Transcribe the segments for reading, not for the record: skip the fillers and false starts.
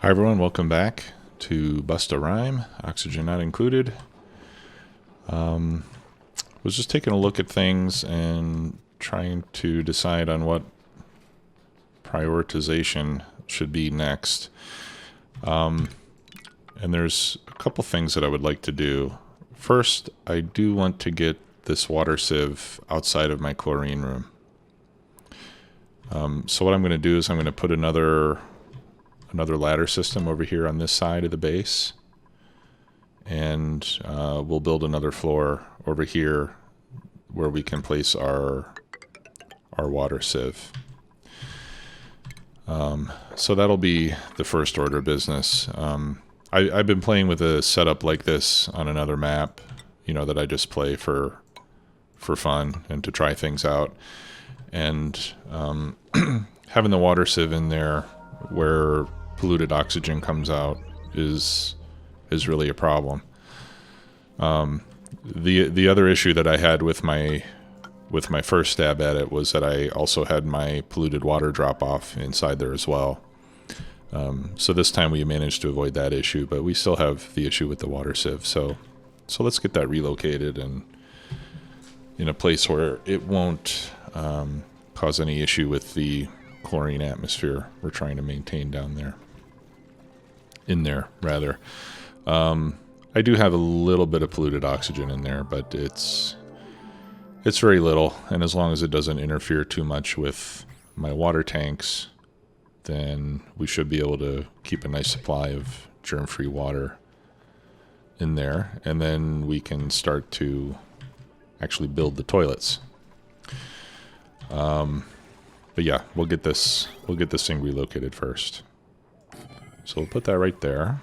Hi everyone, welcome back to Bust a Rime, oxygen not included. Was just taking a look at things and trying to decide on what prioritization should be next. And there's a couple things that I would like to do. First, I do want to get this water sieve outside of my chlorine room. So what I'm going to do is I'm going to put another ladder system over here on this side of the base, and we'll build another floor over here where we can place our water sieve. So that'll be the first order of business. I've been playing with a setup like this on another map, you know, that I just play for fun and to try things out. And having the water sieve in there where polluted oxygen comes out is really a problem. The other issue that I had with my first stab at it was that I also had my polluted water drop off inside there as well. So this time we managed to avoid that issue, but we still have the issue with the water sieve. So let's get that relocated and in a place where it won't cause any issue with the chlorine atmosphere we're trying to maintain down there. In there, rather. I do have a little bit of polluted oxygen in there, but it's very little, and as long as it doesn't interfere too much with my water tanks, then we should be able to keep a nice supply of germ-free water in there, and then we can start to actually build the toilets. But yeah, we'll get this thing relocated first. So we'll put that right there.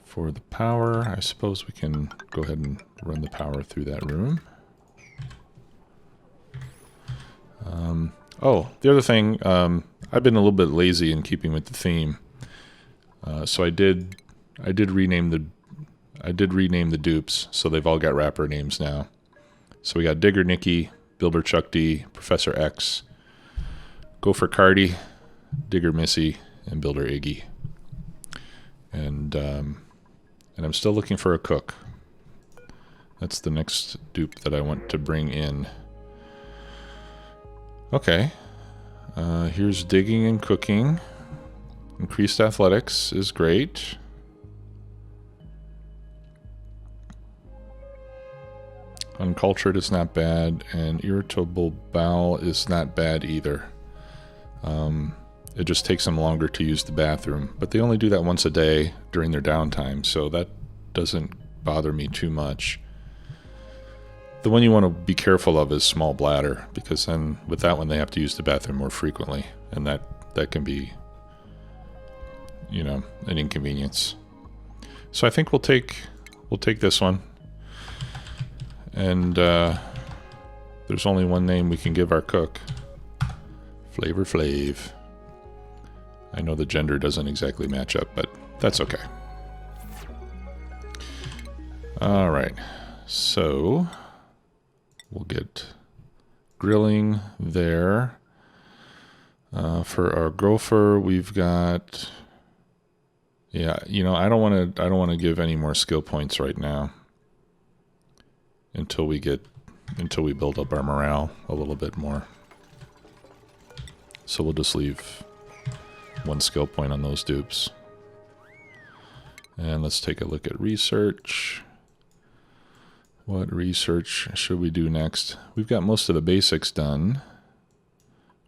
For the power, I suppose we can go ahead and run the power through that room. Oh, the other thing, I've been a little bit lazy in keeping with the theme. So I did rename the dupes, so they've all got rapper names now. So we got Digger Nicky, Builder Chuck D, Professor X, Gopher Cardi, Digger Missy, and Builder Iggy. And I'm still looking for a cook. That's the next dupe that I want to bring in. Okay. Here's digging and cooking. Increased athletics is great. Uncultured is not bad, and irritable bowel is not bad either. It just takes them longer to use the bathroom, but they only do that once a day during their downtime, so that doesn't bother me too much. The one you want to be careful of is small bladder, because then with that one they have to use the bathroom more frequently, and that can be, you know, an inconvenience. So I think we'll take this one, and there's only one name we can give our cook. Flavor Flav. I know the gender doesn't exactly match up, but that's okay. All right, so we'll get grilling there. For our gopher, we've got, yeah, you know, I don't want to give any more skill points right now until we build up our morale a little bit more. So we'll just leave one skill point on those dupes. And let's take a look at research. What research should we do next? We've got most of the basics done.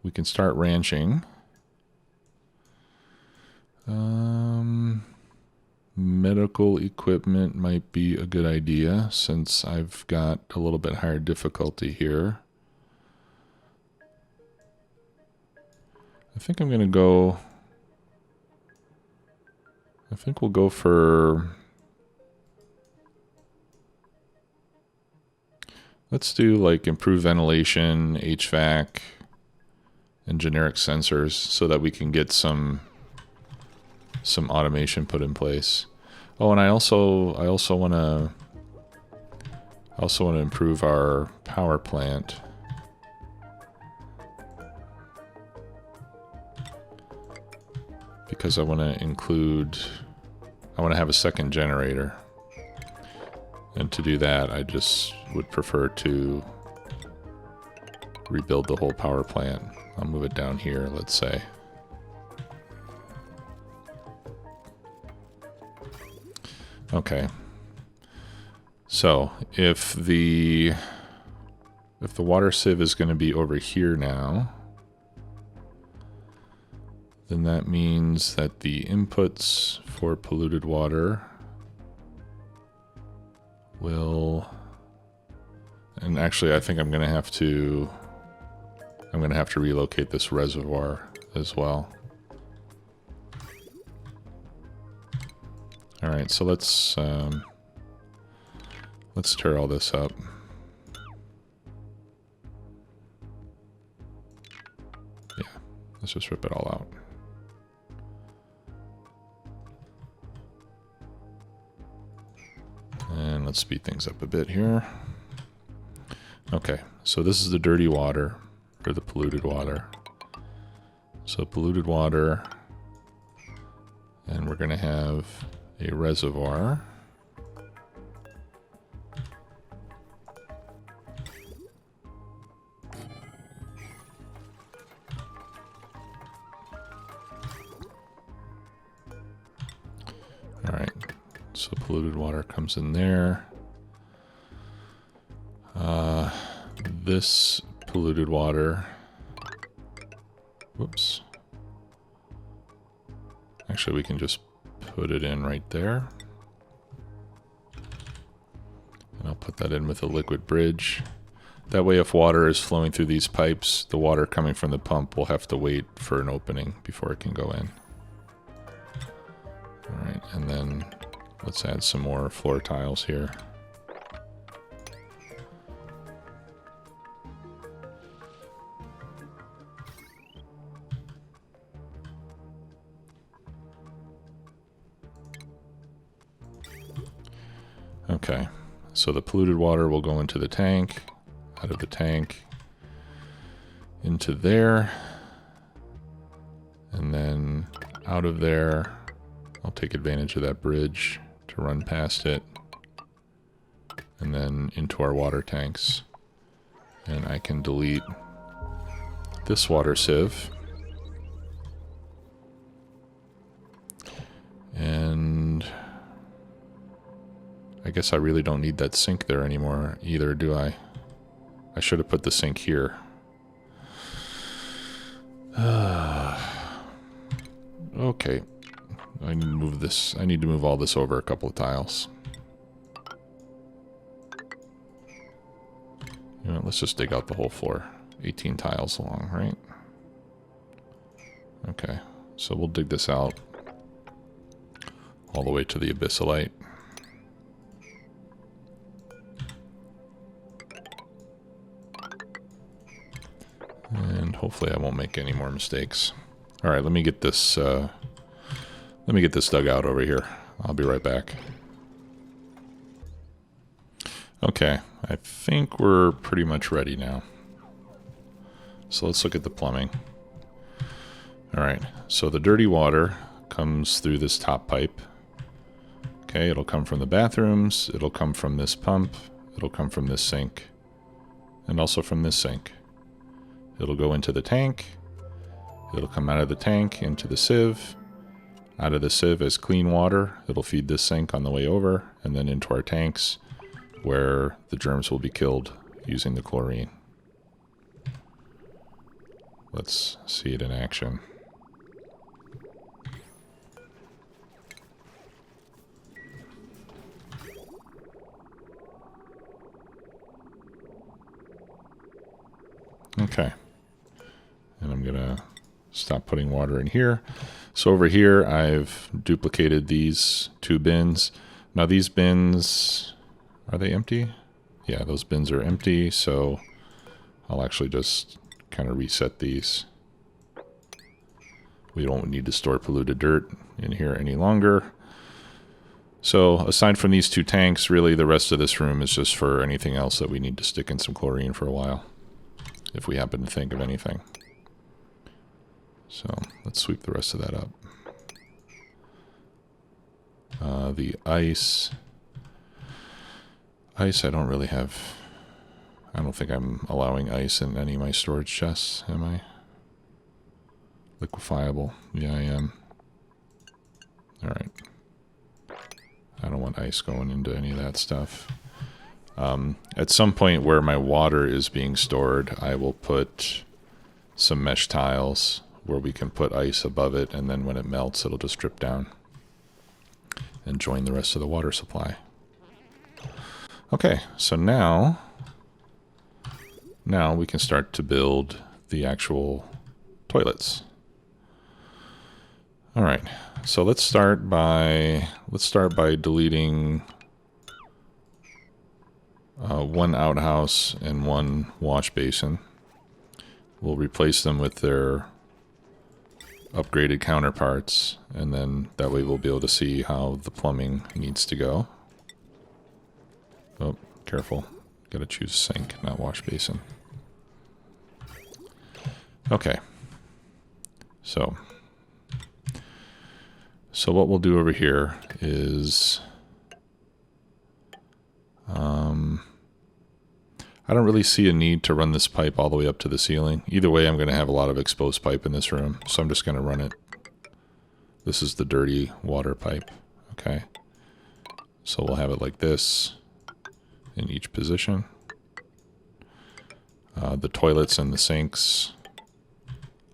We can start ranching. Medical equipment might be a good idea since I've got a little bit higher difficulty here. I think we'll go for, let's do like improved ventilation, HVAC, and generic sensors so that we can get some automation put in place. Oh, and I also want to improve our power plant. because I want to include, I want to have a second generator. And to do that, I just would prefer to rebuild the whole power plant. I'll move it down here, let's say. Okay. So if the water sieve is going to be over here now, then that means that the inputs for polluted water will, and actually I think I'm going to have to relocate this reservoir as well. All right, so let's tear all this up. Yeah, let's just rip it all out. And let's speed things up a bit here. Okay, so this is the dirty water, or the polluted water. So polluted water, and we're going to have a reservoir. All right, so polluted water comes in there. This polluted water, whoops. Actually, we can just put it in right there. And I'll put that in with a liquid bridge. That way, if water is flowing through these pipes, the water coming from the pump will have to wait for an opening before it can go in. All right, and then let's add some more floor tiles here. Okay, so the polluted water will go into the tank, out of the tank, into there, and then out of there. I'll take advantage of that bridge to run past it, and then into our water tanks. And I can delete this water sieve. And I guess I really don't need that sink there anymore either, do I? I should have put the sink here. Okay. I need to move this. I need to move all this over a couple of tiles. You know, let's just dig out the whole floor. 18 tiles long, right? Okay. So we'll dig this out all the way to the abyssalite. And hopefully I won't make any more mistakes. All right, let me get this dug out over here. I'll be right back. Okay, I think we're pretty much ready now. So let's look at the plumbing. All right, so the dirty water comes through this top pipe. Okay, it'll come from the bathrooms, it'll come from this pump, it'll come from this sink, and also from this sink. It'll go into the tank, it'll come out of the tank into the sieve, out of the sieve as clean water, it'll feed this sink on the way over, and then into our tanks where the germs will be killed using the chlorine. Let's see it in action. Okay. And I'm gonna stop putting water in here. So over here, I've duplicated these two bins. Now these bins, are they empty? Yeah, those bins are empty, so I'll actually just kind of reset these. We don't need to store polluted dirt in here any longer. So aside from these two tanks, really the rest of this room is just for anything else that we need to stick in some chlorine for a while, if we happen to think of anything. So let's sweep the rest of that up. The ice. Ice, I don't really have... I don't think I'm allowing ice in any of my storage chests, am I? Liquefiable. Yeah, I am. Alright. I don't want ice going into any of that stuff. At some point where my water is being stored, I will put some mesh tiles where we can put ice above it, and then when it melts, it'll just drip down and join the rest of the water supply. Okay, so now we can start to build the actual toilets. All right, so let's start by deleting one outhouse and one wash basin. We'll replace them with their upgraded counterparts, and then that way we'll be able to see how the plumbing needs to go. Oh, careful. Gotta choose sink, not wash basin. Okay. So what we'll do over here is... I don't really see a need to run this pipe all the way up to the ceiling. Either way, I'm going to have a lot of exposed pipe in this room, so I'm just going to run it. This is the dirty water pipe, okay? So we'll have it like this in each position. The toilets and the sinks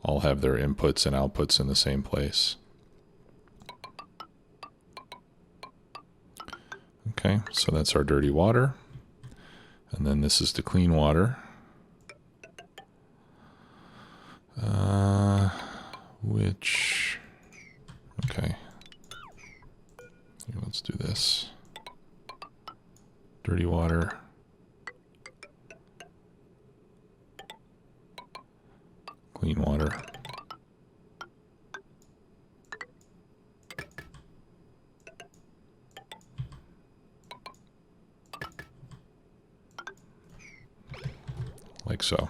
all have their inputs and outputs in the same place. Okay, so that's our dirty water. And then this is the clean water. Which... Okay. Let's do this. Dirty water. Clean water. Like so.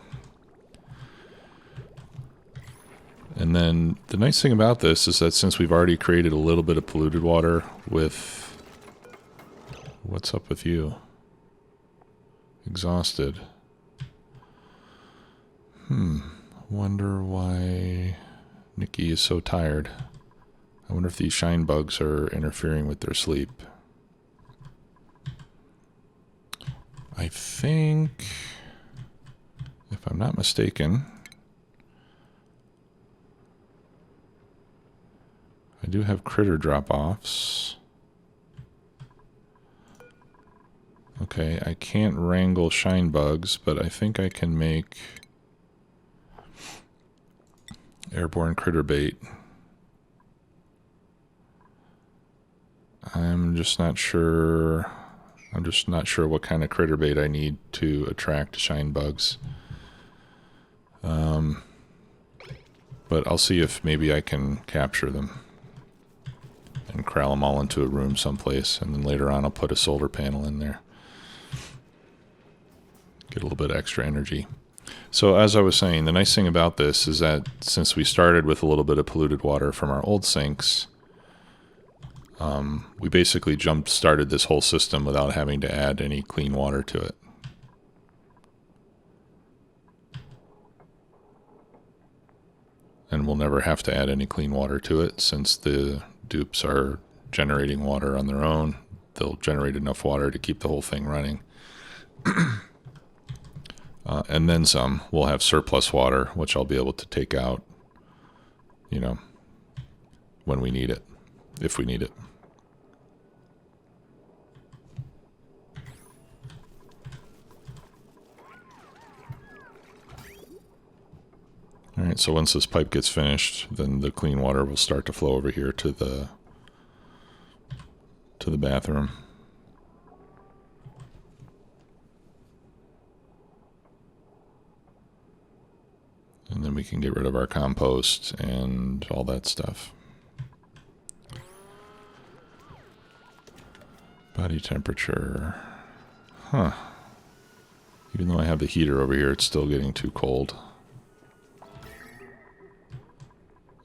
And then the nice thing about this is that since we've already created a little bit of polluted water with... What's up with you? Exhausted. Wonder why Nikki is so tired. I wonder if these shine bugs are interfering with their sleep. I think... If I'm not mistaken, I do have critter drop-offs. Okay, I can't wrangle shine bugs, but I think I can make airborne critter bait. I'm just not sure what kind of critter bait I need to attract shine bugs. But I'll see if maybe I can capture them and corral them all into a room someplace, and then later on I'll put a solar panel in there. Get a little bit extra energy. So as I was saying, the nice thing about this is that since we started with a little bit of polluted water from our old sinks, we basically jump-started this whole system without having to add any clean water to it. And we'll never have to add any clean water to it since the dupes are generating water on their own. They'll generate enough water to keep the whole thing running. And then some. We'll have surplus water, which I'll be able to take out, you know, when we need it, if we need it. Alright, so once this pipe gets finished, then the clean water will start to flow over here to the bathroom. And then we can get rid of our compost and all that stuff. Body temperature. Huh. Even though I have the heater over here, it's still getting too cold.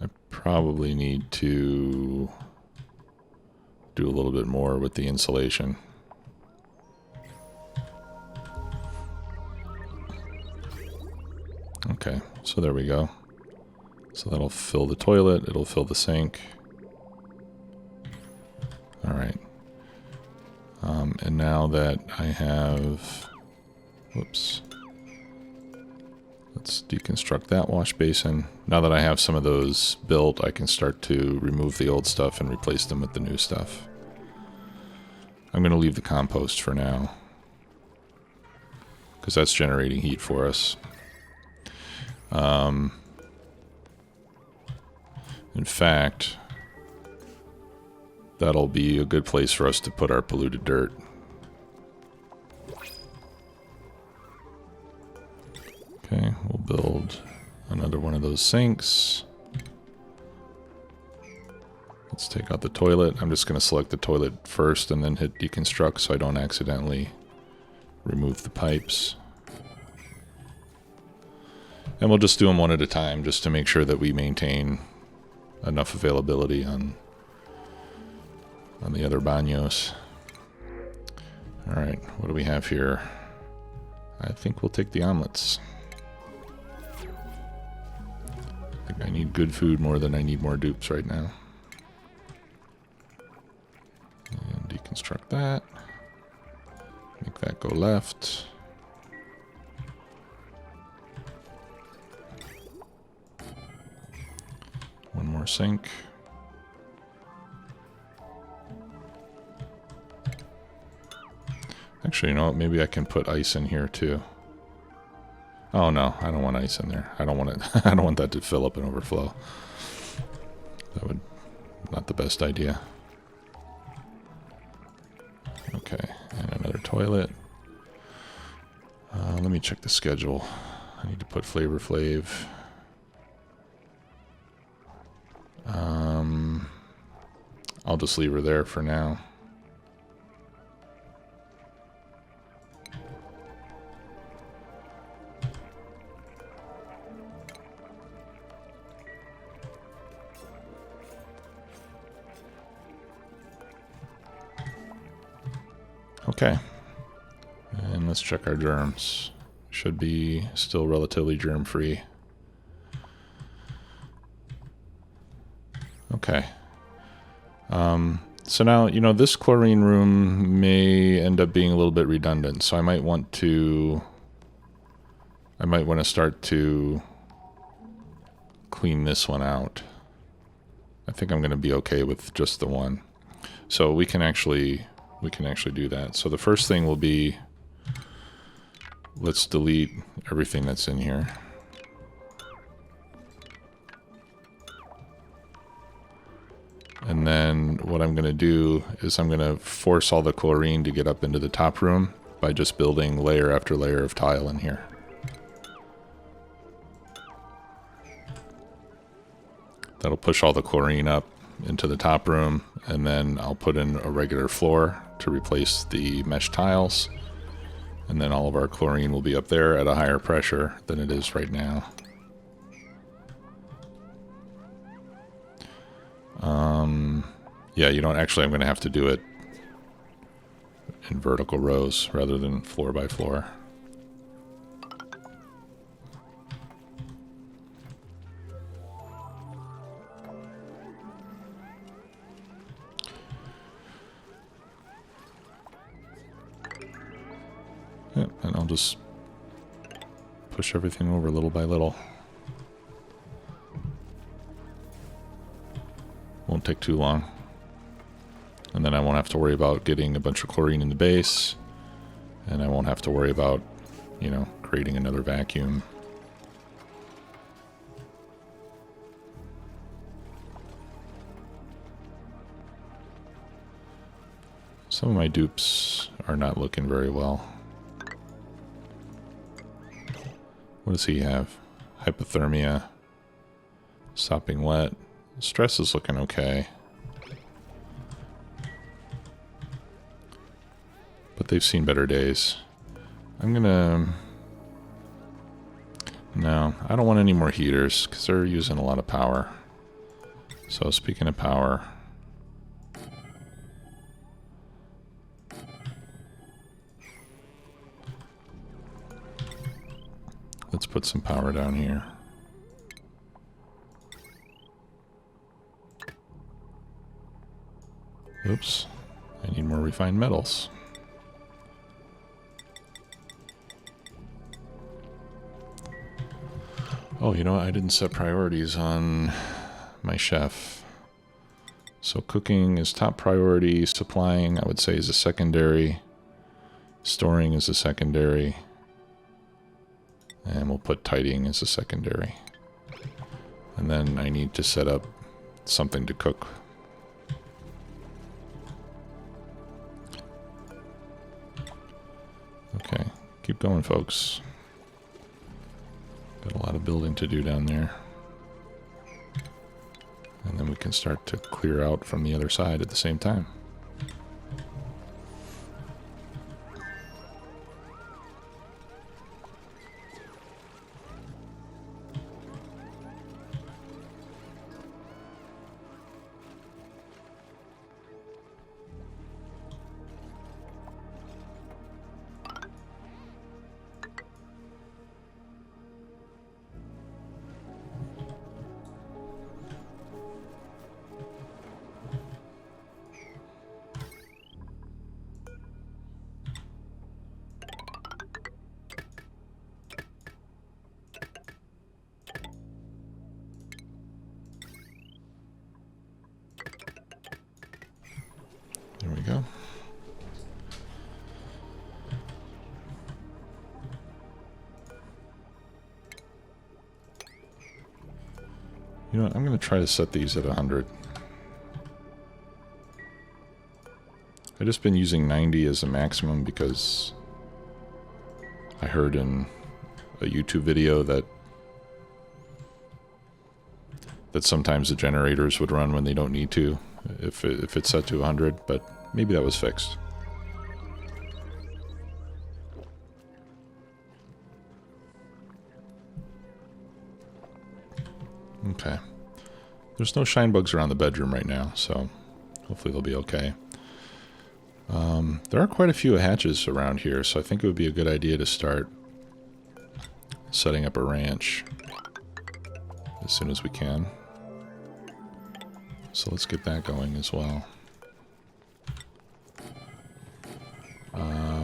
I probably need to do a little bit more with the insulation. Okay, so there we go. So that'll fill the toilet, it'll fill the sink. All right. And now that I have, whoops. Let's deconstruct that wash basin. Now that I have some of those built, I can start to remove the old stuff and replace them with the new stuff. I'm going to leave the compost for now, because that's generating heat for us. In fact, that'll be a good place for us to put our polluted dirt. Okay, we'll build another one of those sinks. Let's take out the toilet. I'm just going to select the toilet first and then hit deconstruct so I don't accidentally remove the pipes. And we'll just do them one at a time just to make sure that we maintain enough availability on the other baños. Alright, what do we have here? I think we'll take the omelets. I think I need good food more than I need more dupes right now. And deconstruct that. Make that go left. One more sink. Actually, you know what? Maybe I can put ice in here too. Oh no, I don't want ice in there. I don't want it. I don't want that to fill up and overflow. That would not the best idea. Okay, and another toilet. Let me check the schedule. I need to put Flavor Flav. I'll just leave her there for now. Okay, and let's check our germs. Should be still relatively germ-free. Okay. So now, you know, this chlorine room may end up being a little bit redundant, so I might want to start to clean this one out. I think I'm going to be okay with just the one. So we can actually do that. So the first thing will be, let's delete everything that's in here. And then what I'm going to do is I'm going to force all the chlorine to get up into the top room by just building layer after layer of tile in here. That'll push all the chlorine up into the top room, and then I'll put in a regular floor to replace the mesh tiles, and then all of our chlorine will be up there at a higher pressure than it is right now. Yeah, you don't actually, I'm going to have to do it in vertical rows rather than floor by floor. Yep, and I'll just push everything over little by little. Won't take too long. And then I won't have to worry about getting a bunch of chlorine in the base. And I won't have to worry about, you know, creating another vacuum. Some of my dupes are not looking very well. What does he have? Hypothermia. Sopping wet. Stress is looking okay. But they've seen better days. I'm gonna... No, I don't want any more heaters because they're using a lot of power. So speaking of power... put some power down here. Oops, I need more refined metals. Oh, you know what? I didn't set priorities on my chef. So cooking is top priority, supplying I would say is a secondary, storing is a secondary, and we'll put tidying as a secondary. And then I need to set up something to cook. Okay, keep going, folks. Got a lot of building to do down there. And then we can start to clear out from the other side at the same time. There we go. You know what? I'm going to try to set these at 100. I've just been using 90 as a maximum because I heard in a YouTube video that sometimes the generators would run when they don't need to if it's set to 100, but maybe that was fixed. Okay. There's no shine bugs around the bedroom right now, so hopefully they'll be okay. There are quite a few hatches around here, so I think it would be a good idea to start setting up a ranch as soon as we can. So let's get that going as well.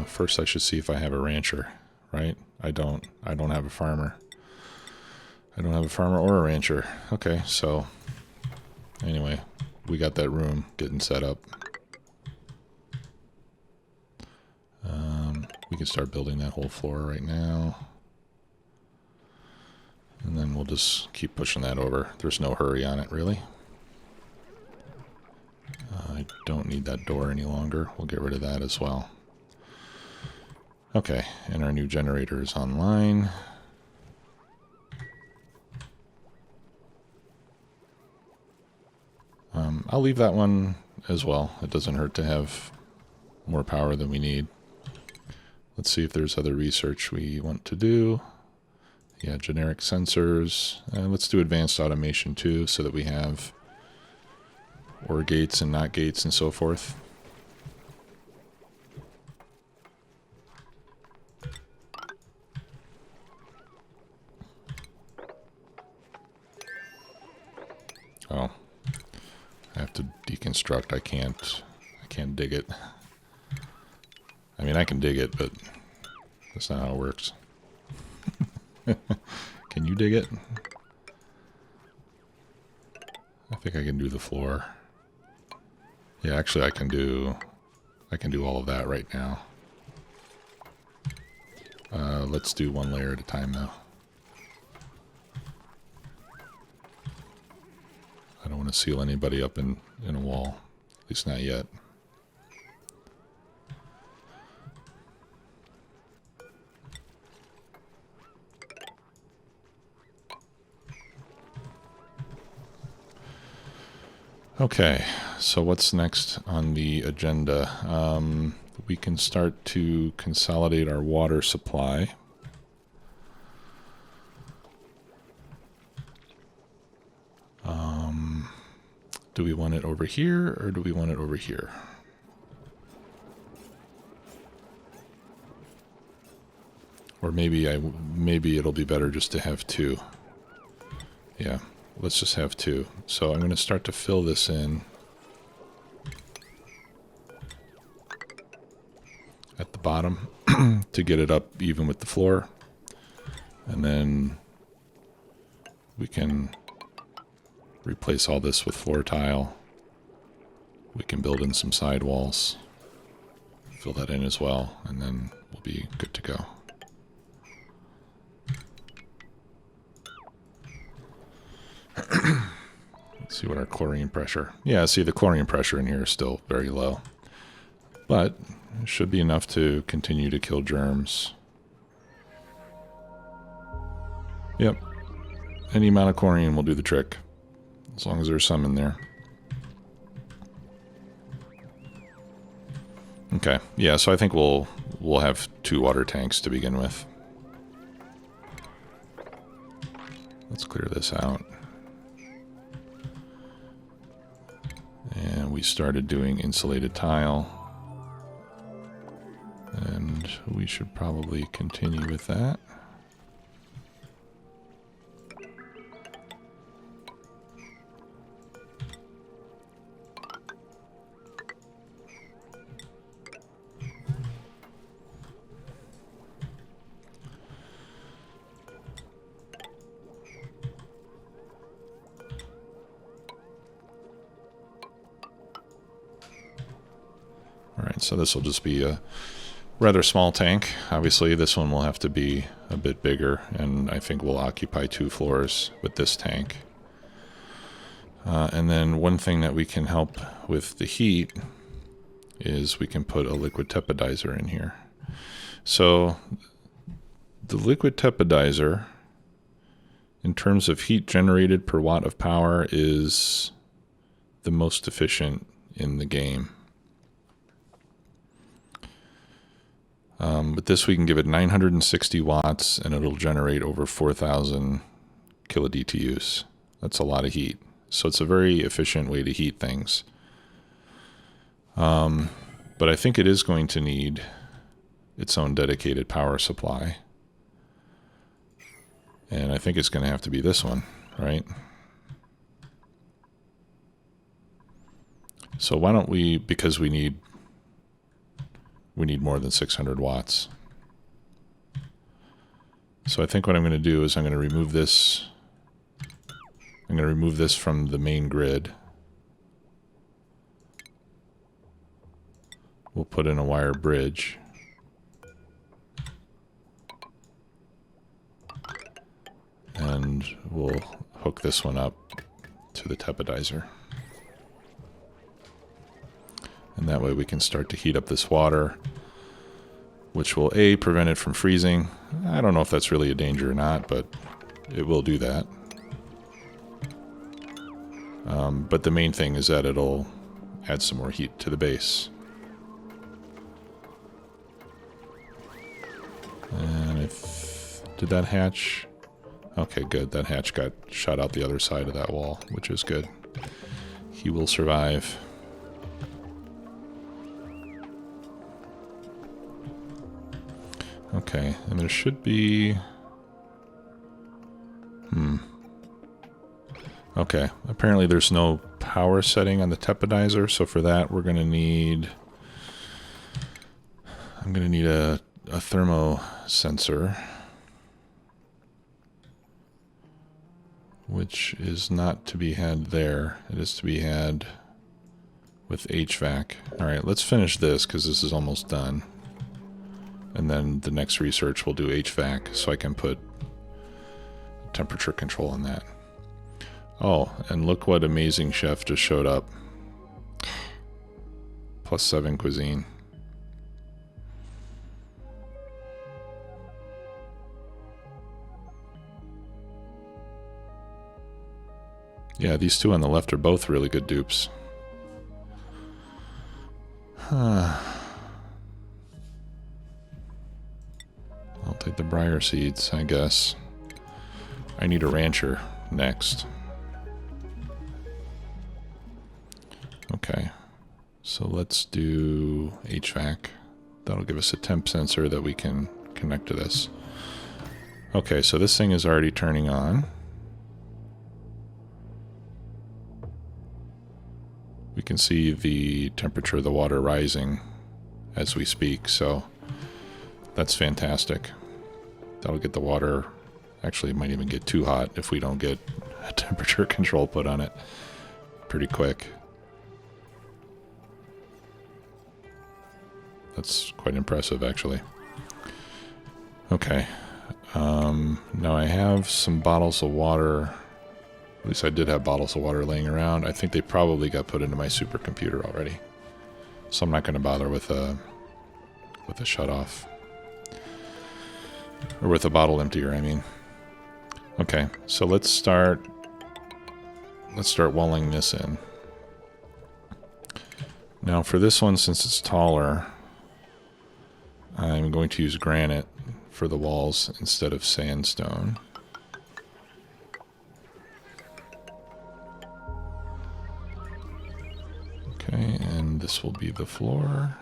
First I should see if I have a rancher, right? I don't have a farmer. I don't have a farmer or a rancher. Okay, so anyway, we got that room getting set up. We can start building that whole floor right now. And then we'll just keep pushing that over. There's no hurry on it, really. I don't need that door any longer. We'll get rid of that as well. Okay, and our new generator is online. I'll leave that one as well. It doesn't hurt to have more power than we need. Let's see if there's other research we want to do. Yeah, generic sensors. Let's do advanced automation too, so that we have OR gates and NOT gates and so forth. Oh, I have to deconstruct. I can't dig it. I mean, I can dig it, but that's not how it works. Can you dig it? I think I can do the floor. Yeah, actually I can do all of that right now. Let's do one layer at a time though. I don't want to seal anybody up in a wall, at least not yet. Okay, so what's next on the agenda? We can start to consolidate our water supply. Do we want it over here or do we want it over here? Or maybe it'll be better just to have two. Yeah, let's just have two. So I'm going to start to fill this in at the bottom to get it up even with the floor. And then we can replace all this with floor tile. We can build in some side walls, fill that in as well, and then we'll be good to go. Let's see what our chlorine pressure. Yeah, see, the chlorine pressure in here is still very low, but it should be enough to continue to kill germs. Yep, any amount of chlorine will do the trick, as long as there's some in there. Okay, yeah, so I think we'll have 2 water tanks to begin with. Let's clear this out. And we started doing insulated tile. And we should probably continue with that. Alright, so this will just be a rather small tank. Obviously, this one will have to be a bit bigger, and I think we'll occupy 2 floors with this tank. And then one thing that we can help with the heat is we can put a liquid tepidizer in here. So the liquid tepidizer, in terms of heat generated per watt of power, is the most efficient in the game. With this, we can give it 960 watts, and it'll generate over 4,000 kilodTUs. That's a lot of heat. So it's a very efficient way to heat things. But I think it is going to need its own dedicated power supply. And I think it's going to have to be this one, right? So why don't we, because we need more than 600 watts. So I think what I'm going to do is I'm going to remove this. I'm going to remove this from the main grid. We'll put in a wire bridge. And we'll hook this one up to the tepidizer. And that way we can start to heat up this water, which will A, prevent it from freezing. I don't know if that's really a danger or not, but it will do that. But the main thing is that it'll add some more heat to the base. And did that hatch? Okay, good. That hatch got shot out the other side of that wall, which is good. He will survive. Okay, and there should be... Okay, apparently there's no power setting on the tepidizer, so for that we're going to need... I'm going to need a thermo sensor, which is not to be had there. It is to be had with HVAC. Alright, let's finish this because this is almost done. And then the next research we'll do HVAC, so I can put temperature control on that. Oh, and look what amazing chef just showed up. +7 cuisine. Yeah, these two on the left are both really good dupes. I'll take the briar seeds, I guess. I need a rancher next. Okay, so let's do HVAC. That'll give us a temp sensor that we can connect to this. Okay, so this thing is already turning on. We can see the temperature of the water rising as we speak, so that's fantastic. That'll get the water, actually it might even get too hot if we don't get a temperature control put on it pretty quick. That's quite impressive, actually. Okay. Now I have some bottles of water. At least I did have bottles of water laying around. I think they probably got put into my supercomputer already. So I'm not going to bother with a shut-off. Or with a bottle emptier, I mean. Okay, so let's start welling this in. Now for this one, since it's taller, I'm going to use granite for the walls instead of sandstone. Okay, and this will be the floor.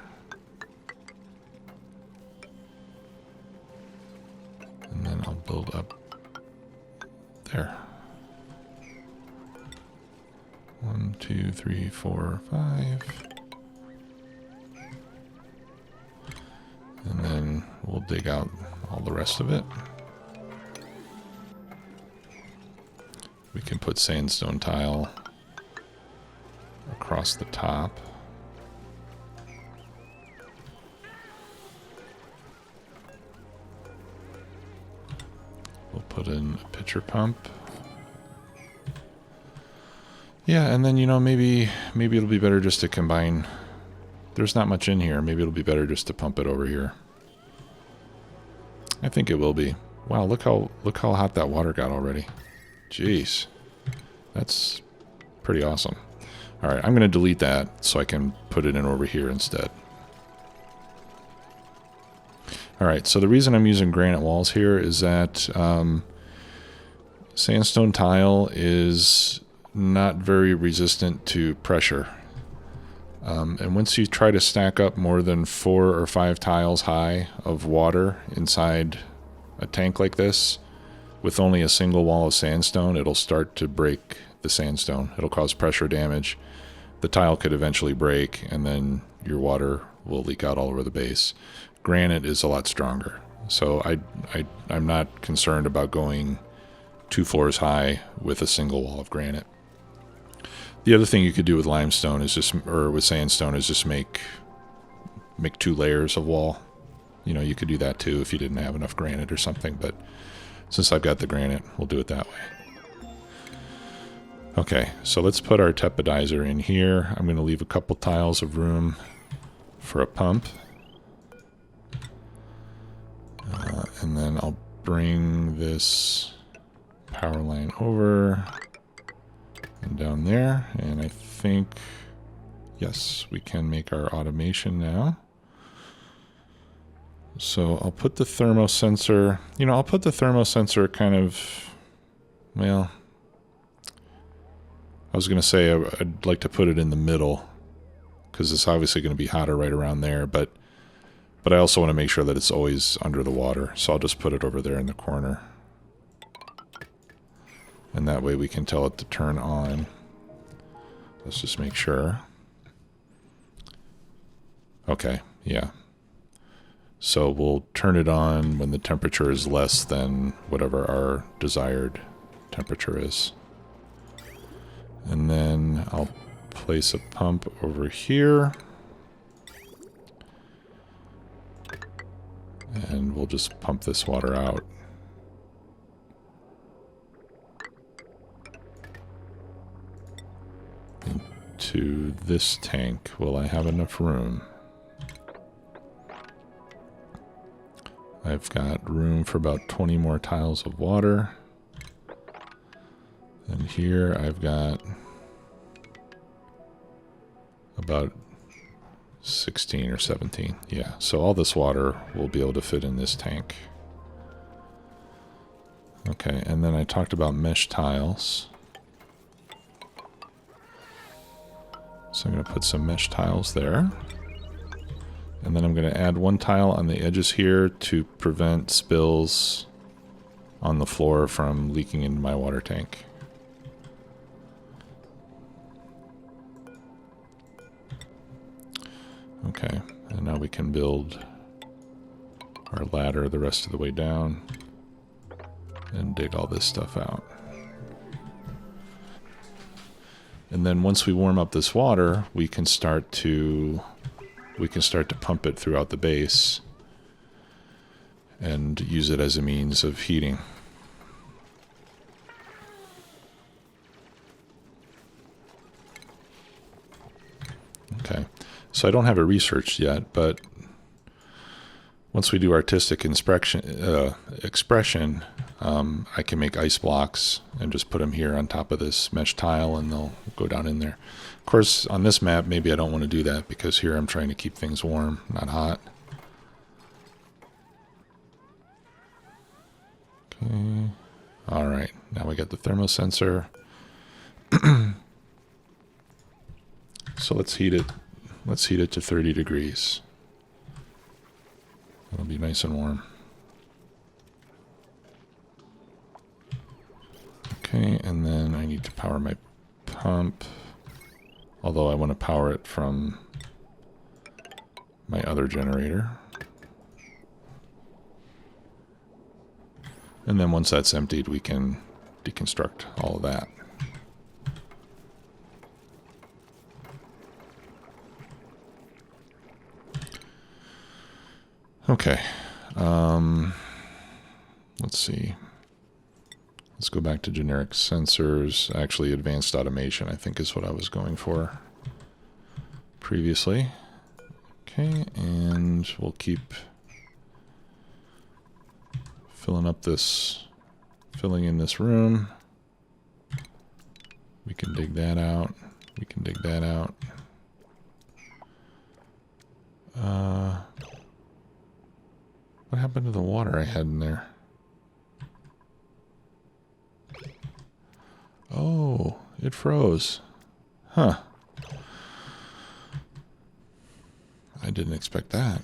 And then I'll build up there. 1, 2, 3, 4, 5. And then we'll dig out all the rest of it. We can put sandstone tile across the top. We'll put in a pitcher pump. Yeah, and then, you know, maybe it'll be better just to combine. There's not much in here. Maybe it'll be better just to pump it over here. I think it will be. Wow, look how hot that water got already. Jeez. That's pretty awesome. All right, I'm going to delete that so I can put it in over here instead. All right, so the reason I'm using granite walls here is that sandstone tile is not very resistant to pressure. And once you try to stack up more than 4 or 5 tiles high of water inside a tank like this, with only a single wall of sandstone, it'll start to break the sandstone. It'll cause pressure damage. The tile could eventually break, and then your water will leak out all over the base. Granite is a lot stronger. So I'm not concerned about going 2 floors high with a single wall of granite. The other thing you could do with limestone is with sandstone is just make 2 layers of wall. You know, you could do that too if you didn't have enough granite or something, but since I've got the granite, we'll do it that way. Okay, so let's put our tepodizer in here. I'm going to leave a couple tiles of room for a pump. And then I'll bring this power line over and down there, and I think, yes, we can make our automation now. So I'll put the thermosensor, I'll put the thermosensor kind of, well, I was going to say I'd like to put it in the middle because it's obviously going to be hotter right around there, but I also want to make sure that it's always under the water, so I'll just put it over there in the corner. And that way we can tell it to turn on. Let's just make sure. Okay, yeah. So we'll turn it on when the temperature is less than whatever our desired temperature is. And then I'll place a pump over here. And we'll just pump this water out. Into this tank. Will I have enough room? I've got room for about 20 more tiles of water. And here I've got about 16 or 17. Yeah, so all this water will be able to fit in this tank. Okay, and then I talked about mesh tiles. So I'm going to put some mesh tiles there. And then I'm going to add 1 tile on the edges here to prevent spills on the floor from leaking into my water tank. Okay, and now we can build our ladder the rest of the way down and dig all this stuff out. And then once we warm up this water, we can start to pump it throughout the base and use it as a means of heating. Okay, so I don't have it researched yet, but once we do artistic expression, I can make ice blocks and just put them here on top of this mesh tile, and they'll go down in there. Of course, on this map, maybe I don't want to do that because here I'm trying to keep things warm, not hot. Okay. All right, now we got the thermosensor. So let's heat it. Let's heat it to 30 degrees. It'll be nice and warm. Okay, and then I need to power my pump. Although I want to power it from my other generator. And then once that's emptied, we can deconstruct all of that. Okay, let's see. Let's go back to generic sensors. Actually, advanced automation, I think, is what I was going for previously. Okay, and we'll keep filling in this room. We can dig that out. We can dig that out. What happened to the water I had in there? Oh, it froze. Huh. I didn't expect that.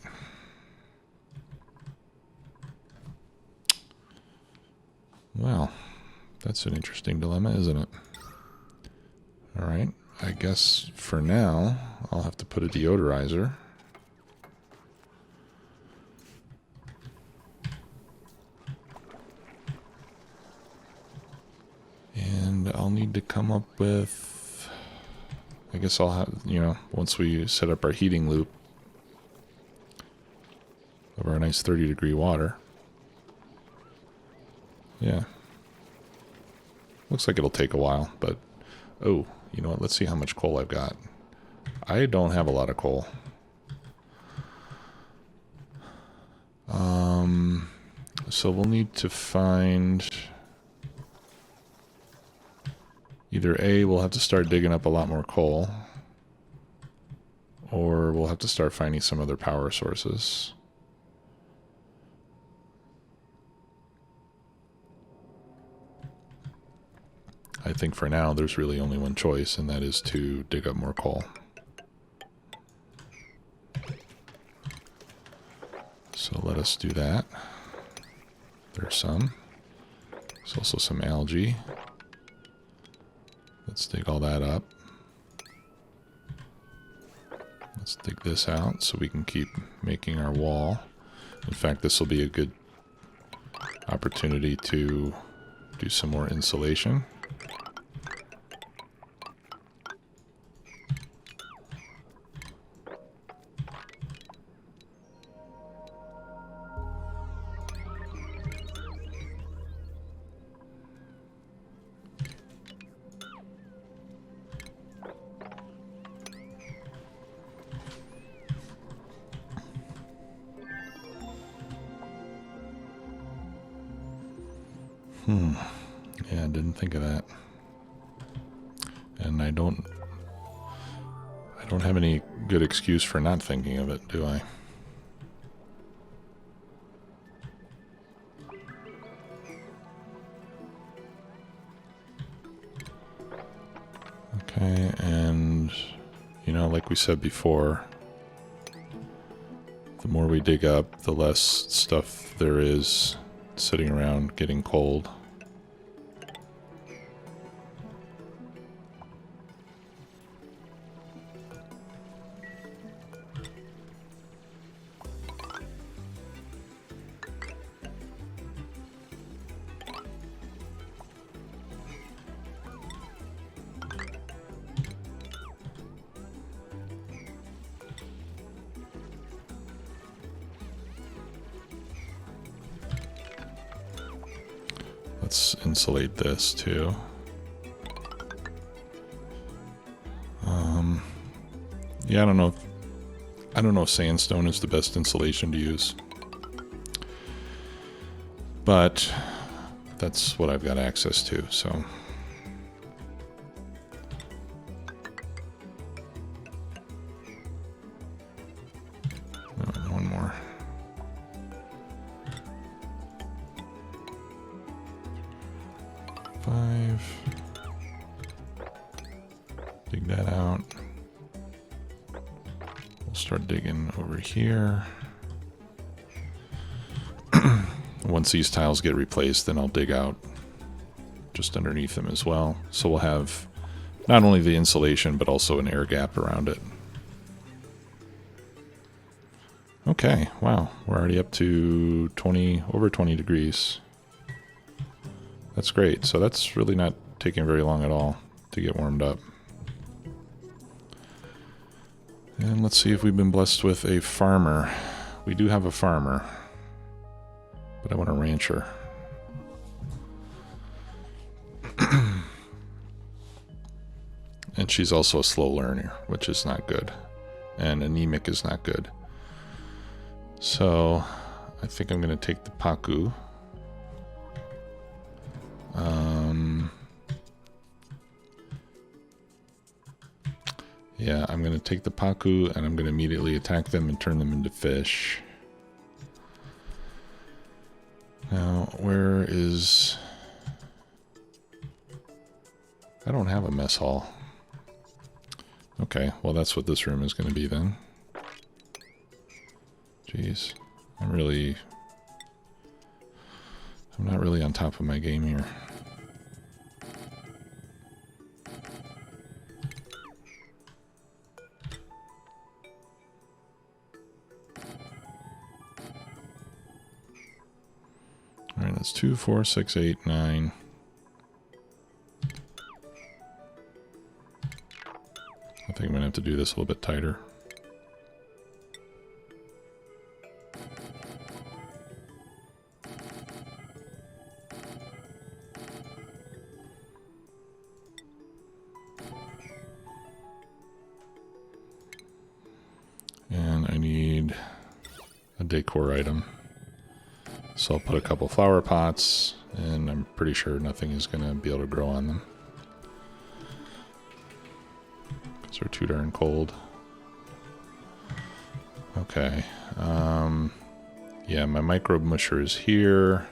Well, that's an interesting dilemma, isn't it? All right, I guess for now, I'll have to put a deodorizer. And I'll need to come up with, I guess I'll have, once we set up our heating loop of our nice 30-degree water. Yeah. Looks like it'll take a while, but, oh, you know what? Let's see how much coal I've got. I don't have a lot of coal. So we'll need to find... Either A, we'll have to start digging up a lot more coal, or we'll have to start finding some other power sources. I think for now there's really only one choice, and that is to dig up more coal. So let us do that. There's some. There's also some algae. Let's dig all that up. Let's dig this out so we can keep making our wall. In fact, this will be a good opportunity to do some more insulation. Yeah, I didn't think of that. And I don't have any good excuse for not thinking of it, do I? Okay, and like we said before, the more we dig up, the less stuff there is sitting around getting cold. Let's insulate this too. Yeah, I don't know if sandstone is the best insulation to use, but that's what I've got access to. So one more. Dig that out. We'll start digging over here. Once these tiles get replaced, then I'll dig out just underneath them as well. So we'll have not only the insulation, but also an air gap around it. Okay, wow, we're already up to over 20 degrees. That's great. So that's really not taking very long at all to get warmed up. And let's see if we've been blessed with a farmer. We do have a farmer, but I want a rancher. And she's also a slow learner, which is not good. And anemic is not good. So I think I'm going to take the Paku. Yeah, I'm going to take the Paku and I'm going to immediately attack them and turn them into fish. Now, where is... I don't have a mess hall. Okay, well that's what this room is going to be then. Jeez, I'm not really on top of my game here. Alright, that's 2, 4, 6, 8, 9. I think I'm going to have to do this a little bit tighter. And I need a decor item. So I'll put a couple flower pots, and I'm pretty sure nothing is going to be able to grow on them. Because they're too darn cold. Okay. Yeah, my microbe musher is here.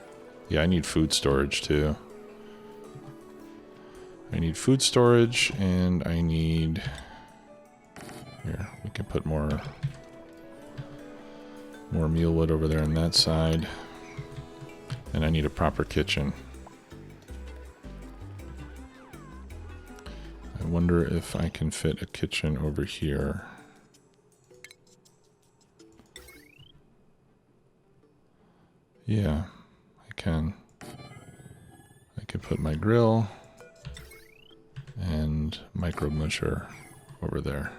Yeah, I need food storage too. I need food storage, and I need... Here, we can put more mealwood over there on that side. And I need a proper kitchen. I wonder if I can fit a kitchen over here. Yeah, I can. I can put my grill and micro musher over there.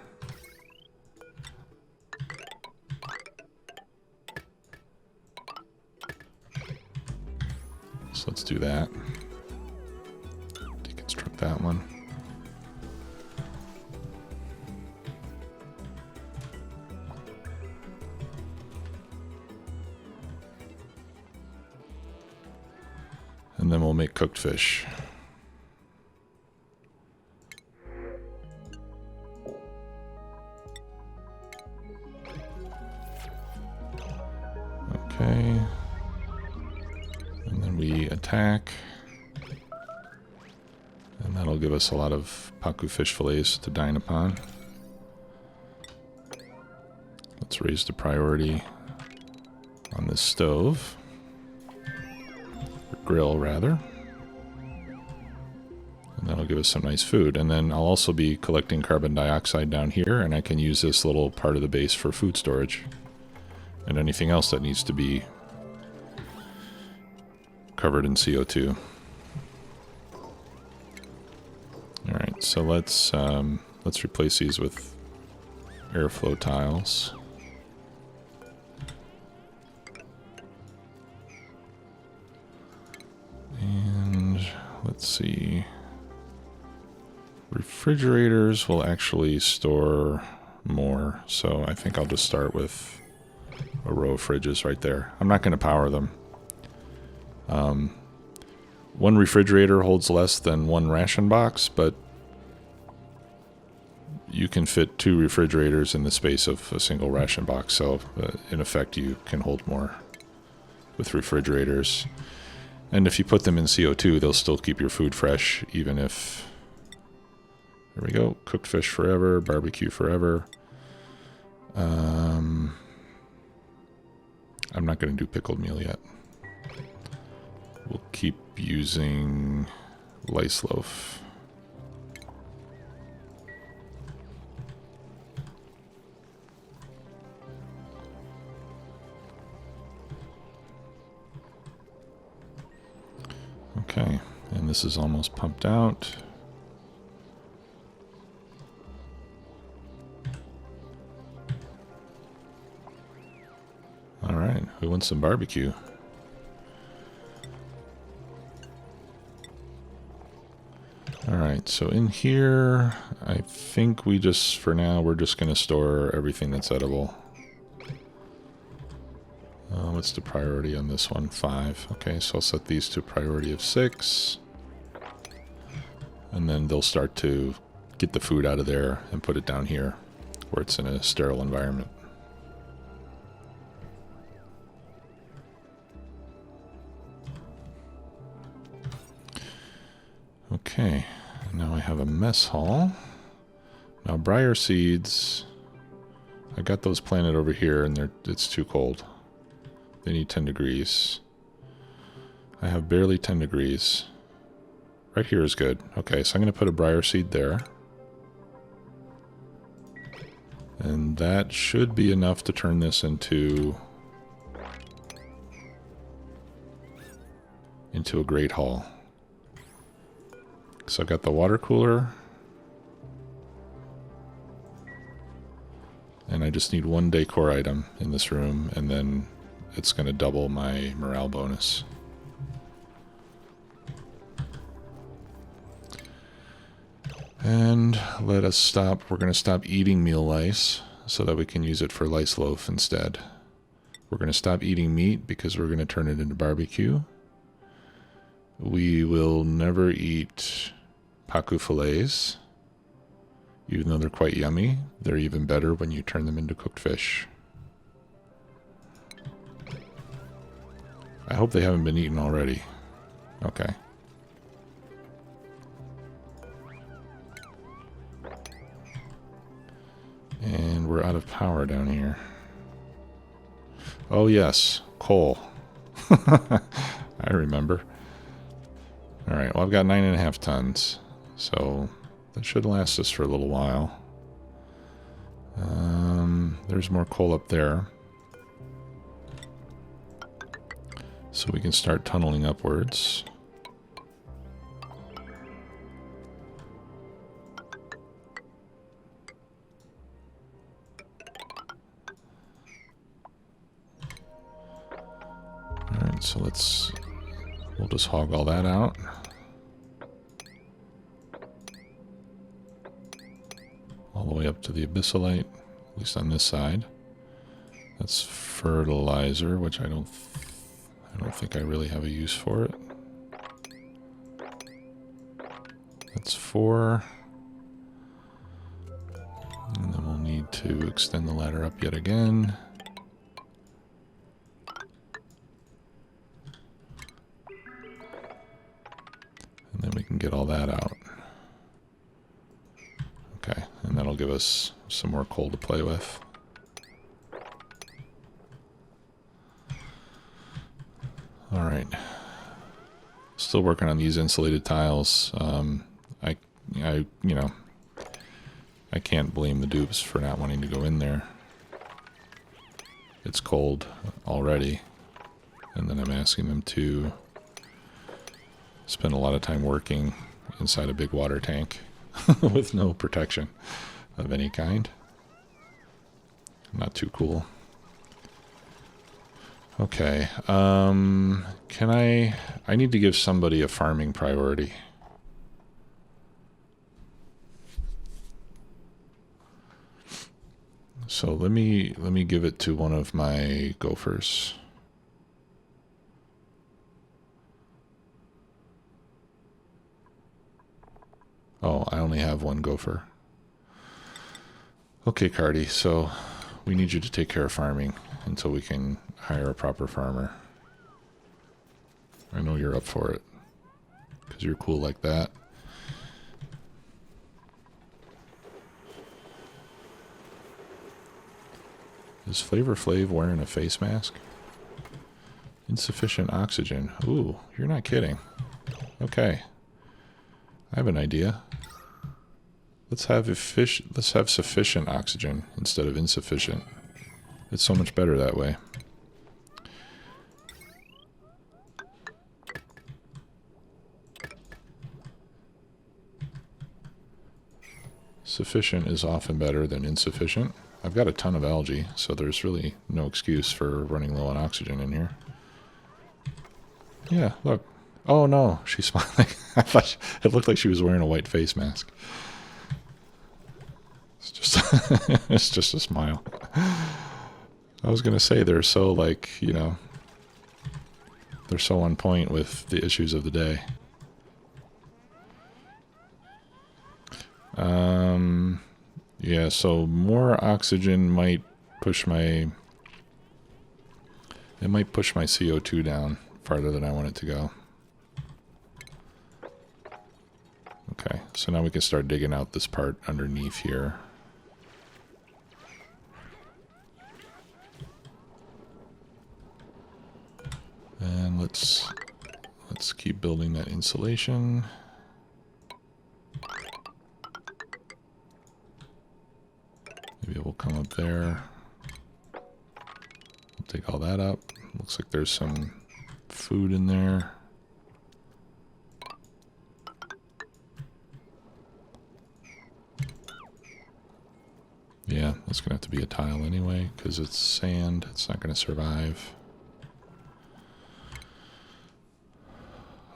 So let's do that. Deconstruct that one. And then we'll make cooked fish. Okay. And then we attack. And that'll give us a lot of Paku fish fillets to dine upon. Let's raise the priority on this stove. grill rather. And that'll give us some nice food. And then I'll also be collecting carbon dioxide down here, and I can use this little part of the base for food storage. And anything else that needs to be covered in CO2. Alright, so let's replace these with airflow tiles. And let's see. Refrigerators will actually store more, so I think I'll just start with a row of fridges right there. I'm not going to power them. One refrigerator holds less than one ration box, but you can fit 2 refrigerators in the space of a single ration box, so in effect you can hold more with refrigerators. And if you put them in CO2, they'll still keep your food fresh, even if... There we go. Cooked fish forever, barbecue forever. I'm not going to do pickled meal yet. We'll keep using lice loaf. Okay, and this is almost pumped out. Alright, who wants some barbecue? Alright, so in here, I think we just, for now, we're just going to store everything that's edible. What's the priority on this one? 5. Okay, so I'll set these to a priority of 6. And then they'll start to get the food out of there and put it down here, where it's in a sterile environment. Okay, now I have a mess hall. Now briar seeds, I got those planted over here and it's too cold. They need 10 degrees. I have barely 10 degrees. Right here is good. Okay, so I'm going to put a briar seed there. And that should be enough to turn this into a great hall. So I've got the water cooler. And I just need one decor item in this room, and then it's going to double my morale bonus. And let us stop. We're going to stop eating meal lice so that we can use it for lice loaf instead. We're going to stop eating meat because we're going to turn it into barbecue. We will never eat pacu fillets. Even though they're quite yummy, they're even better when you turn them into cooked fish. I hope they haven't been eaten already. Okay. And we're out of power down here. Oh yes, coal. I remember. Alright, well I've got 9.5 tons. So that should last us for a little while. There's more coal up there. So we can start tunneling upwards. Alright, so we'll just hog all that out. All the way up to the abyssalite, at least on this side. That's fertilizer, which I don't think I really have a use for it. That's 4. And then we'll need to extend the ladder up yet again. And then we can get all that out. Okay, and that'll give us some more coal to play with. Alright. Still working on these insulated tiles. You know, I can't blame the dupes for not wanting to go in there. It's cold already, and then I'm asking them to spend a lot of time working inside a big water tank with no protection of any kind. Not too cool. Okay, can I need to give somebody a farming priority. So let me give it to one of my gophers. Oh, I only have one gopher. Okay, Cardi, so we need you to take care of farming until we can hire a proper farmer. I know you're up for it, because you're cool like that. Is Flavor Flav wearing a face mask? Insufficient oxygen. Ooh, you're not kidding. Okay. I have an idea. Let's have sufficient oxygen instead of insufficient. It's so much better that way. Sufficient is often better than insufficient. I've got a ton of algae, so there's really no excuse for running low on oxygen in here. Yeah, look. Oh no, she's smiling. I thought it looked like she was wearing a white face mask. It's just, it's just a smile. I was gonna say they're so like, you know, they're so on point with the issues of the day. Yeah, so more oxygen might push my CO2 down farther than I want it to go. Okay, so now we can start digging out this part underneath here. And let's keep building that insulation. Maybe we'll come up there. We'll take all that up. Looks like there's some food in there. Yeah, that's gonna have to be a tile anyway, because it's sand. It's not gonna survive.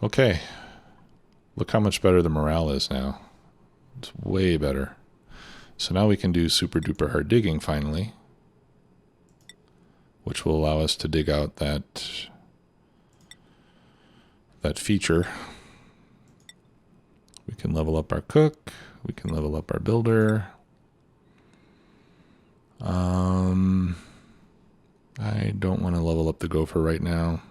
Okay. Look how much better the morale is now. It's way better. So now we can do super duper hard digging finally, which will allow us to dig out that feature. We can level up our cook. We can level up our builder. I don't want to level up the gopher right now.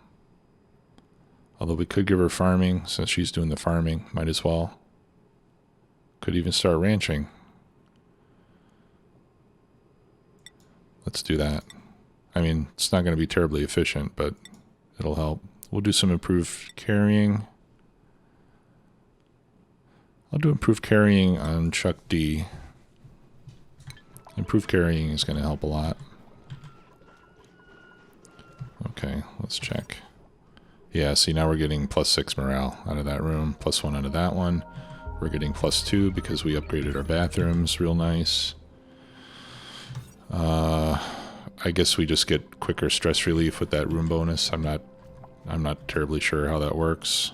Although we could give her farming, since she's doing the farming. Might as well. Could even start ranching. Let's do that. I mean, it's not going to be terribly efficient, but it'll help. We'll do some improved carrying. I'll do improved carrying on Chuck D. Improved carrying is going to help a lot. Okay, let's check. Yeah, see, now we're getting +6 morale out of that room, +1 out of that one. We're getting +2 because we upgraded our bathrooms real nice. I guess we just get quicker stress relief with that room bonus. I'm not terribly sure how that works.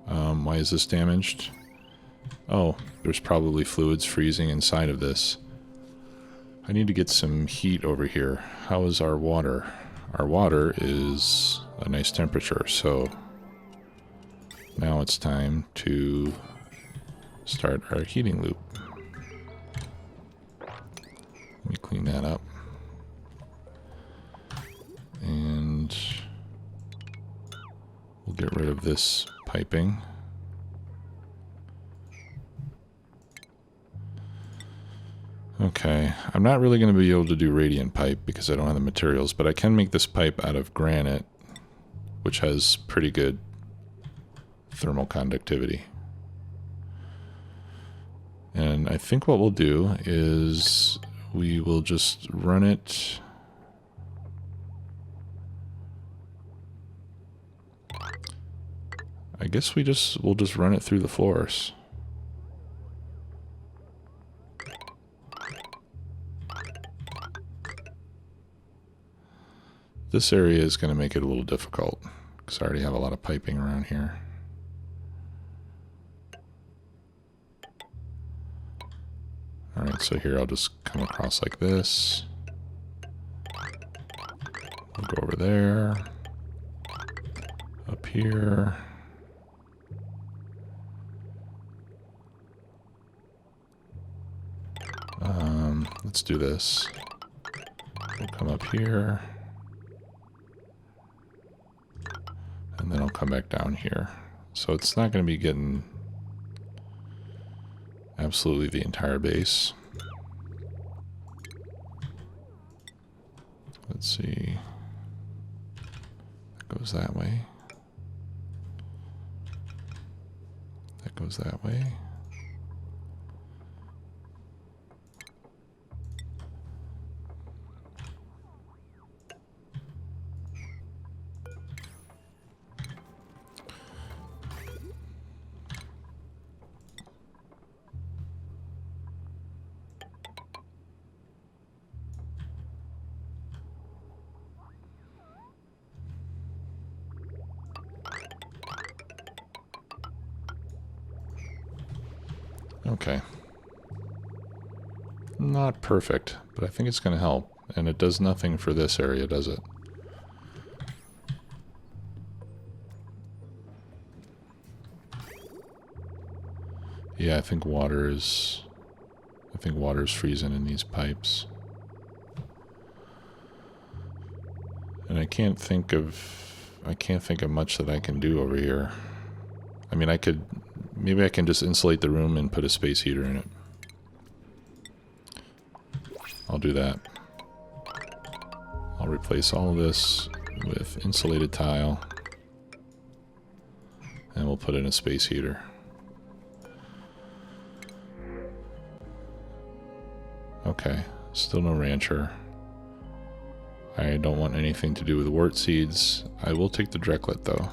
Why is this damaged? Oh, there's probably fluids freezing inside of this. I need to get some heat over here. How is our water? Our water is a nice temperature, so now it's time to start our heating loop. Let me clean that up. And we'll get rid of this piping. Okay, I'm not really going to be able to do radiant pipe because I don't have the materials, but I can make this pipe out of granite, which has pretty good thermal conductivity. And I think what we'll do is we will just run it. I guess we'll just run it through the floors. This area is going to make it a little difficult because I already have a lot of piping around here. Alright, so here I'll just come across like this. We'll go over there. Up here. Let's do this. We'll come up here. And then I'll come back down here. So it's not going to be getting absolutely the entire base. Let's see. That goes that way. That goes that way. Okay. Not perfect, but I think it's going to help. And it does nothing for this area, does it? Yeah, I think water's freezing in these pipes. And I can't think of much that I can do over here. I mean, maybe I can just insulate the room and put a space heater in it. I'll do that. I'll replace all of this with insulated tile. And we'll put in a space heater. Okay, still no rancher. I don't want anything to do with wort seeds. I will take the Drecklet though.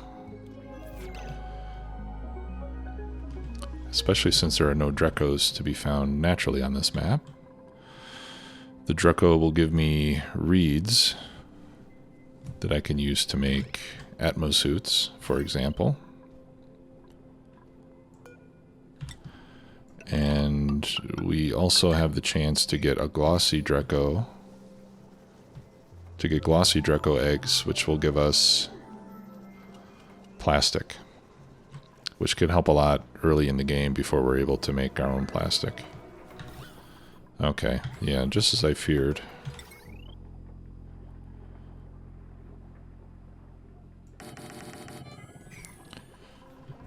Especially since there are no Dreckos to be found naturally on this map. The Drecko will give me reeds that I can use to make atmosuits, for example. And we also have the chance to get a glossy Drecko. To get glossy Drecko eggs, which will give us plastic. Which could help a lot early in the game before we're able to make our own plastic. Okay, yeah, just as I feared.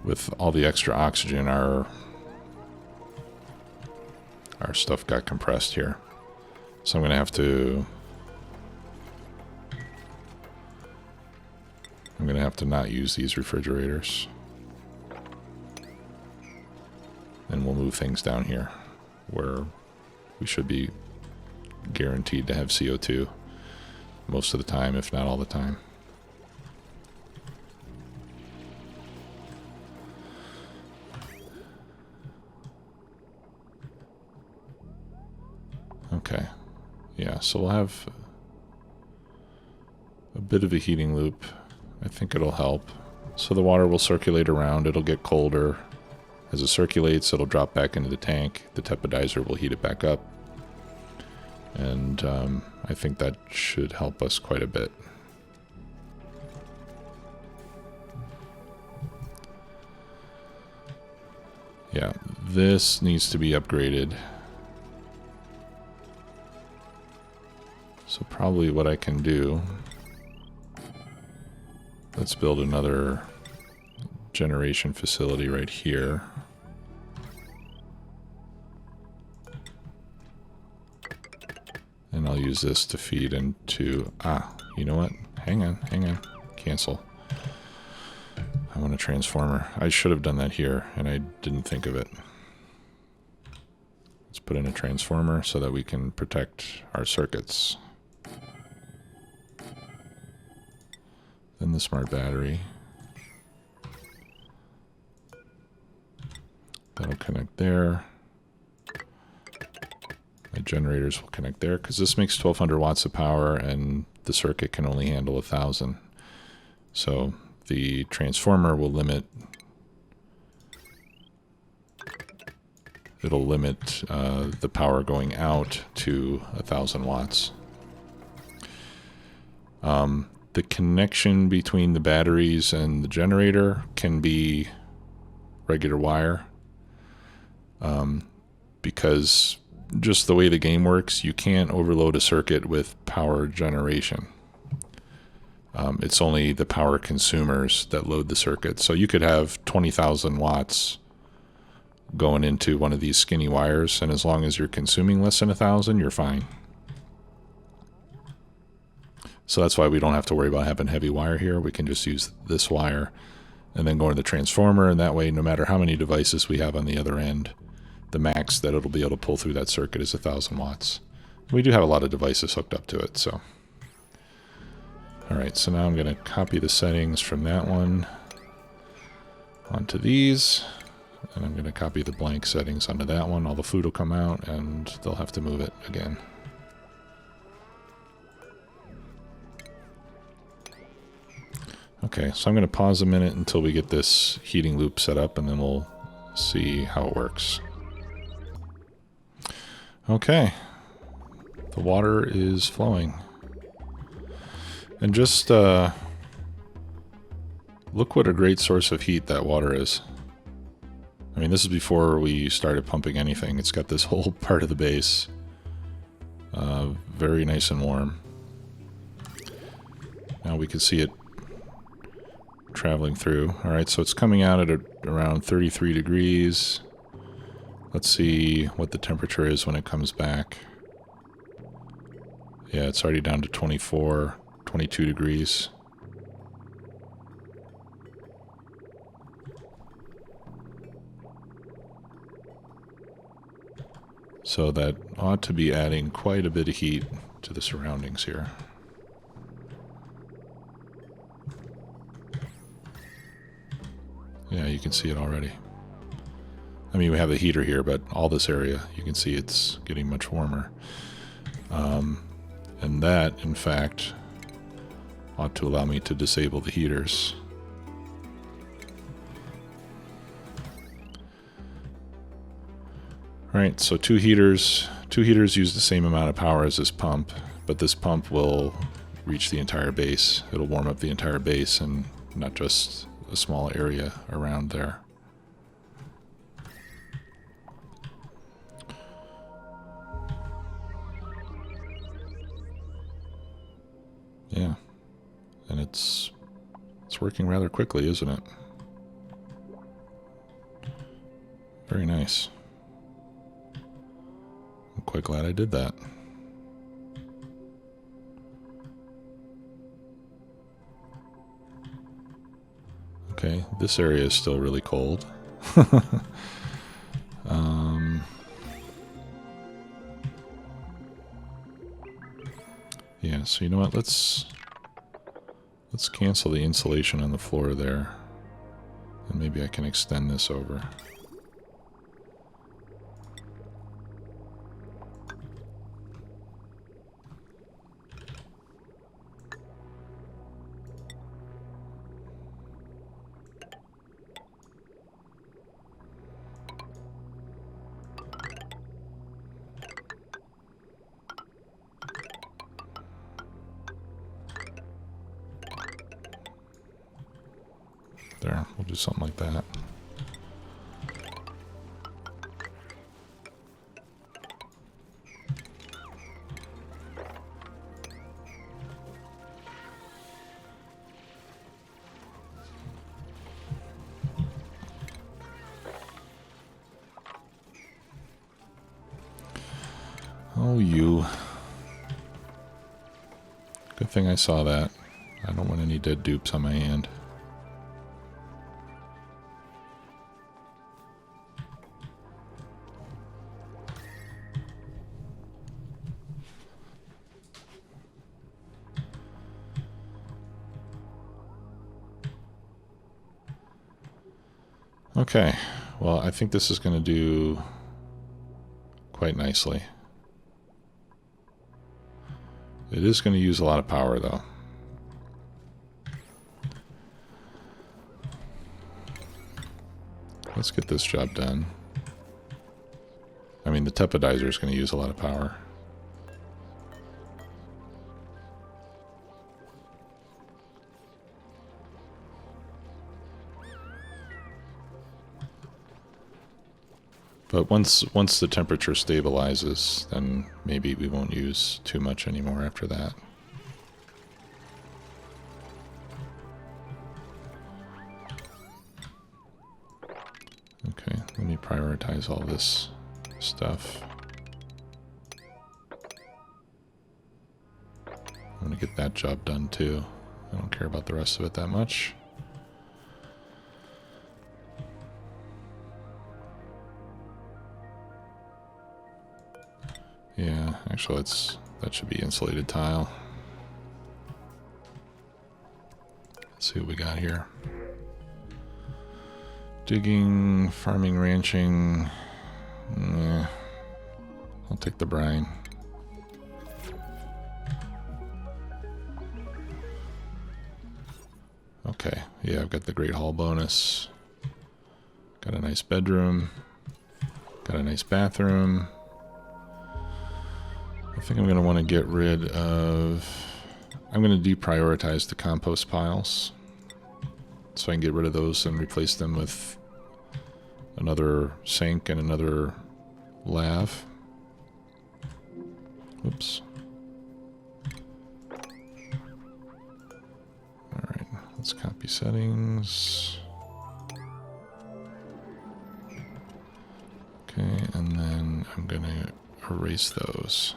With all the extra oxygen, our stuff got compressed here. So I'm going to have to not use these refrigerators. And we'll move things down here where we should be guaranteed to have CO2 most of the time, if not all the time. Okay. Yeah, so we'll have a bit of a heating loop. I think it'll help. So the water will circulate around, it'll get colder. As it circulates, it'll drop back into the tank. The tepidizer will heat it back up. And I think that should help us quite a bit. Yeah, this needs to be upgraded. So probably what I can do, let's build another generation facility right here. And I'll use this to feed into, you know what? Hang on. Cancel. I want a transformer. I should have done that here, and I didn't think of it. Let's put in a transformer so that we can protect our circuits. Then the smart battery. That'll connect there. My generators will connect there, because this makes 1200 watts of power, and the circuit can only handle 1000. So the transformer will limit... It'll limit the power going out to 1000 watts. The connection between the batteries and the generator can be regular wire. Because just the way the game works, you can't overload a circuit with power generation. It's only the power consumers that load the circuit. So you could have 20,000 watts going into one of these skinny wires, and as long as you're consuming less than 1,000, you're fine. So that's why we don't have to worry about having heavy wire here. We can just use this wire and then go into the transformer, and that way, no matter how many devices we have on the other end, the max that it'll be able to pull through that circuit is 1,000 watts. We do have a lot of devices hooked up to it, so. Alright, so now I'm going to copy the settings from that one onto these, and I'm going to copy the blank settings onto that one. All the food will come out, and they'll have to move it again. Okay, so I'm going to pause a minute until we get this heating loop set up, and then we'll see how it works. Okay, the water is flowing. And just look what a great source of heat that water is. I mean, this is before we started pumping anything. It's got this whole part of the base very nice and warm. Now we can see it traveling through. Alright, so it's coming out at around 33 degrees. Let's see what the temperature is when it comes back. Yeah, it's already down to 24, 22 degrees. So that ought to be adding quite a bit of heat to the surroundings here. Yeah, you can see it already. I mean, we have the heater here, but all this area, you can see it's getting much warmer. And that, in fact, ought to allow me to disable the heaters. Alright, so two heaters use the same amount of power as this pump, but this pump will reach the entire base. It'll warm up the entire base and not just a small area around there. Yeah, and it's working rather quickly, isn't it? Very nice. I'm quite glad I did that. Okay, this area is still really cold. Yeah, so you know what, let's cancel the insulation on the floor there. And maybe I can extend this over. There, we'll do something like that. Oh, you. Good thing I saw that. I don't want any dead dupes on my hand. Okay, well, I think this is going to do quite nicely. It is going to use a lot of power, though. Let's get this job done. I mean, the tepidizer is going to use a lot of power. But once the temperature stabilizes, then maybe we won't use too much anymore after that. Okay, let me prioritize all this stuff. I'm going to get that job done too. I don't care about the rest of it that much. Yeah, actually that should be insulated tile. Let's see what we got here. Digging, farming, ranching. I'll take the brine. Okay, yeah, I've got the Great Hall bonus. Got a nice bedroom. Got a nice bathroom. I think I'm going to want to get rid of... I'm going to deprioritize the compost piles. So I can get rid of those and replace them with another sink and another lav. Oops. Alright, let's copy settings. Okay, and then I'm going to erase those.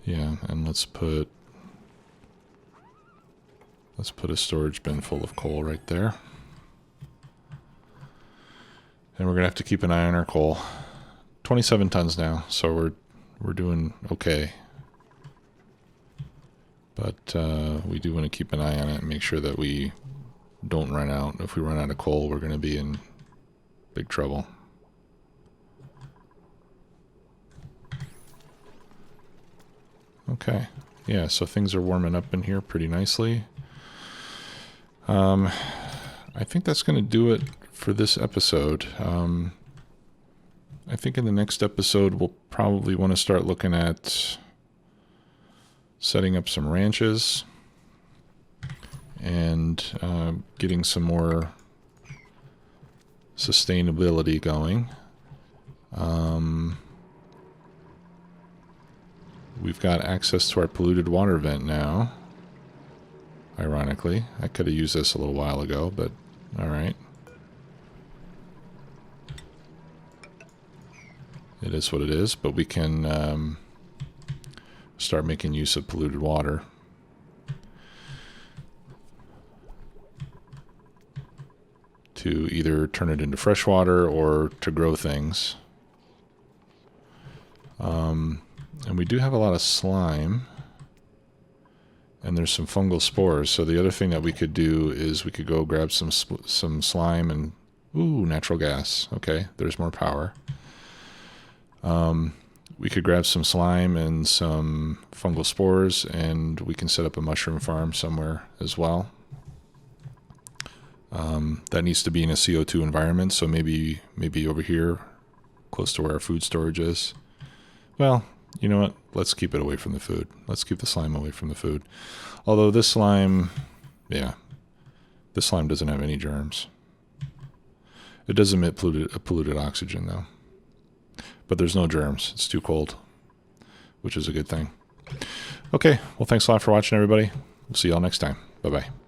Yeah, and let's put a storage bin full of coal right there. And we're gonna have to keep an eye on our coal. 27 tons now, so we're doing okay. But we do want to keep an eye on it and make sure that we don't run out. If we run out of coal, we're gonna be in big trouble. Okay, yeah, so things are warming up in here pretty nicely. I think that's going to do it for this episode. I think in the next episode we'll probably want to start looking at setting up some ranches and getting some more sustainability going. We've got access to our polluted water vent now. Ironically, I could have used this a little while ago, but alright. It is what it is, but we can start making use of polluted water. To either turn it into fresh water or to grow things. And we do have a lot of slime. And there's some fungal spores. So the other thing that we could do is we could go grab some slime and... Ooh, natural gas. Okay, there's more power. We could grab some slime and some fungal spores, and we can set up a mushroom farm somewhere as well. That needs to be in a CO2 environment, so maybe over here, close to where our food storage is. Well, you know what? Let's keep it away from the food. Let's keep the slime away from the food. Although this slime, yeah, this slime doesn't have any germs. It does emit polluted oxygen, though. But there's no germs. It's too cold, which is a good thing. Okay, well, thanks a lot for watching, everybody. We'll see y'all next time. Bye-bye.